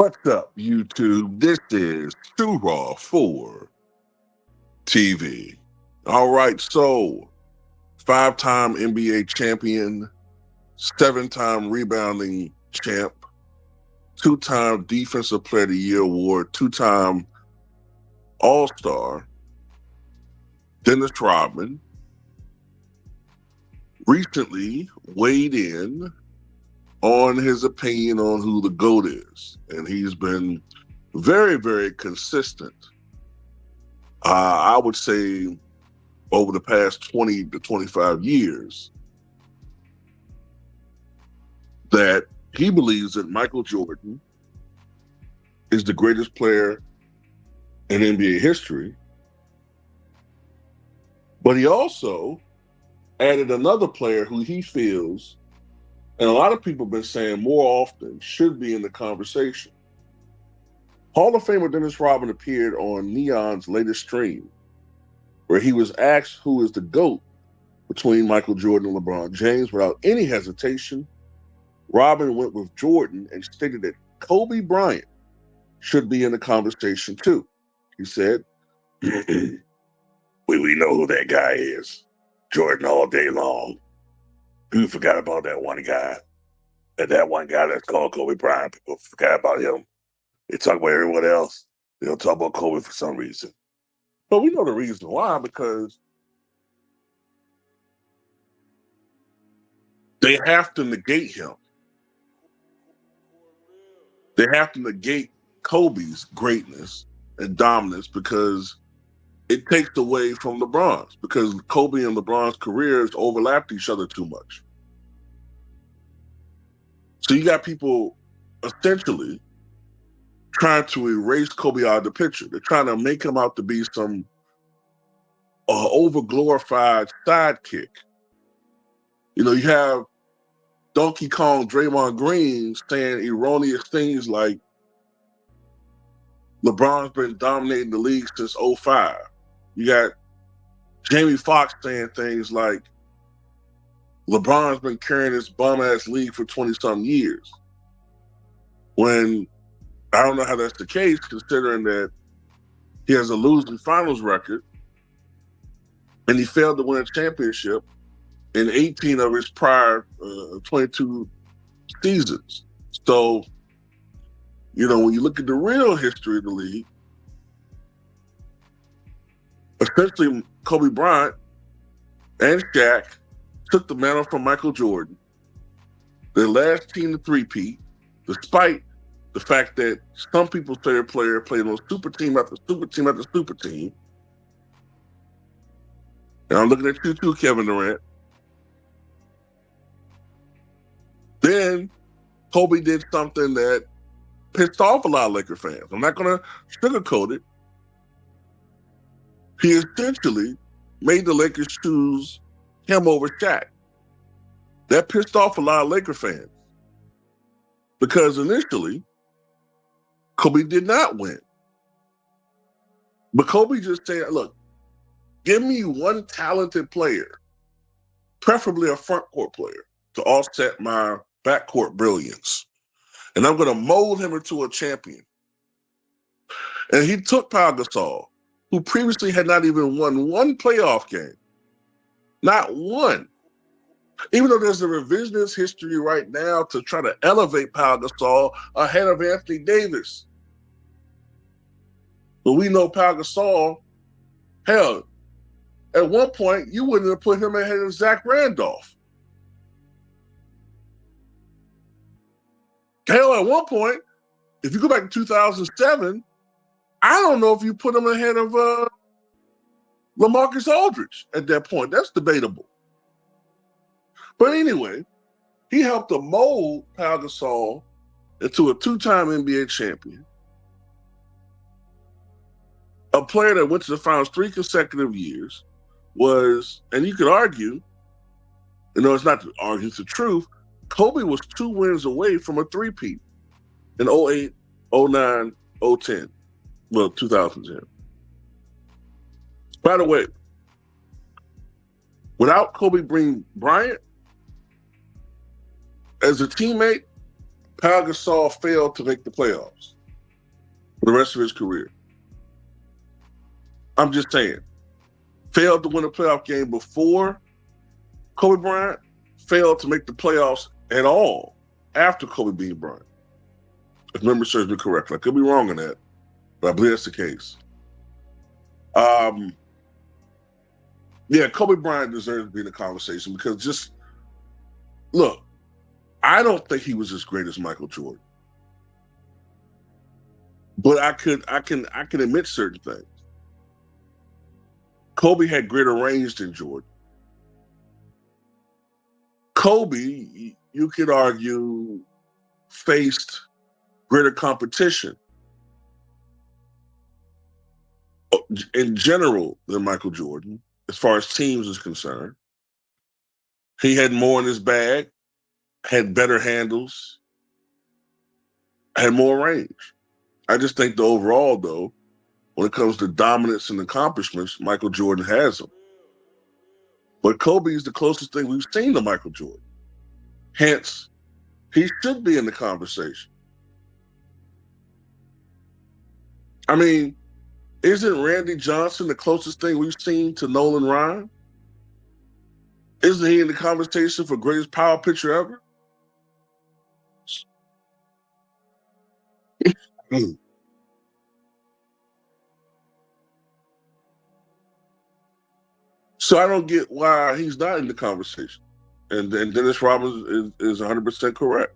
What's up, YouTube? This is Too Raw for TV. All right, so five-time NBA champion, seven-time rebounding champ, two-time Defensive Player of the Year award, two-time All-Star, Dennis Rodman, recently weighed in on his opinion on who the GOAT is. And he's been very, very consistent. I would say over the past 20 to 25 years that he believes that Michael Jordan is the greatest player in NBA history. But he also added another player who he feels, and a lot of people have been saying more often, should be in the conversation. Hall of Famer Dennis Rodman appeared on Neon's latest stream, where he was asked who is the GOAT between Michael Jordan and LeBron James. Without any hesitation, Rodman went with Jordan and stated that Kobe Bryant should be in the conversation too. He said, we know who that guy is. Jordan all day long. People forgot about that one guy. And that one guy that's called Kobe Bryant, people forgot about him. They talk about everyone else. They don't talk about Kobe for some reason. But we know the reason why, because they have to negate him. They have to negate Kobe's greatness and dominance because it takes away from LeBron's, because Kobe and LeBron's careers overlapped each other too much. So you got people essentially trying to erase Kobe out of the picture. They're trying to make him out to be some over-glorified sidekick. You know, you have Donkey Kong Draymond Green saying erroneous things like LeBron's been dominating the league since 2005. You got Jamie Foxx saying things like LeBron's been carrying this bum-ass league for 20-some years. When I don't know how that's the case, considering that he has a losing finals record and he failed to win a championship in 18 of his prior 22 seasons. So, you know, when you look at the real history of the league, essentially Kobe Bryant and Shaq took the mantle from Michael Jordan, their last team to three-peat, despite the fact that some people's favorite player played on super team after super team after super team. And I'm looking at you too, Kevin Durant. Then Kobe did something that pissed off a lot of Laker fans. I'm not going to sugarcoat it. He essentially made the Lakers choose him over Shaq. That pissed off a lot of Laker fans because initially Kobe did not win. But Kobe just said, look, give me one talented player, preferably a front court player, to offset my backcourt brilliance. And I'm going to mold him into a champion. And he took Pau Gasol, who previously had not even won one playoff game. Not one. Even though there's a revisionist history right now to try to elevate Pau Gasol ahead of Anthony Davis. But we know Pau Gasol, hell, at one point, you wouldn't have put him ahead of Zach Randolph. Hell, at one point, if you go back to 2007, I don't know if you put him ahead of LaMarcus Aldridge at that point. That's debatable. But anyway, he helped to mold Pau Gasol into a two-time NBA champion, a player that went to the finals 3 consecutive years, was, and you could argue, you know, it's not to argue, it's the truth, Kobe was 2 wins away from a three-peat in 08, 09, 010, well, 2010. By the way, without Kobe Bryant as a teammate, Pau Gasol failed to make the playoffs for the rest of his career. I'm just saying. Failed to win a playoff game before Kobe Bryant, failed to make the playoffs at all after Kobe beat Bryant. If memory serves me correctly. I could be wrong on that, but I believe that's the case. Yeah, Kobe Bryant deserves to be in the conversation because just look, I don't think he was as great as Michael Jordan. But I can admit certain things. Kobe had greater range than Jordan. Kobe, you could argue, faced greater competition in general than Michael Jordan, as far as teams is concerned. He had more in his bag, had better handles, had more range. I just think the overall, though, when it comes to dominance and accomplishments, Michael Jordan has them. But Kobe is the closest thing we've seen to Michael Jordan. Hence, he should be in the conversation. I mean, isn't Randy Johnson the closest thing we've seen to Nolan Ryan? Isn't he in the conversation for greatest power pitcher ever? So I don't get why he's not in the conversation. And Dennis Rodman is 100% correct.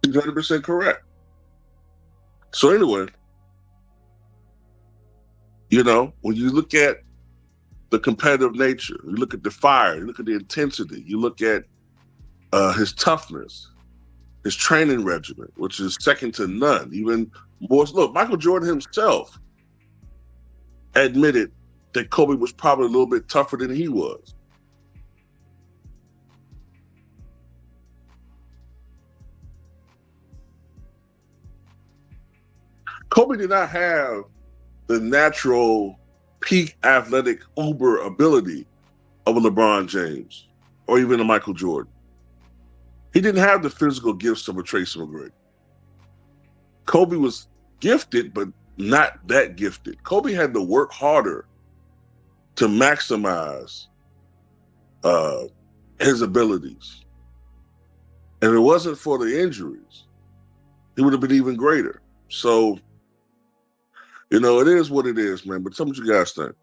He's 100% correct. So anyway, when you look at the competitive nature, you look at the fire, you look at the intensity, you look at his toughness, his training regimen, which is second to none. Even more. Look, Michael Jordan himself admitted that Kobe was probably a little bit tougher than he was. Kobe did not have the natural peak athletic uber ability of a LeBron James or even a Michael Jordan. He didn't have the physical gifts of a Tracy McGrady. Kobe was gifted, but not that gifted. Kobe had to work harder to maximize his abilities. And if it wasn't for the injuries, he would have been even greater. So, it is what it is, man. But tell me what you guys think.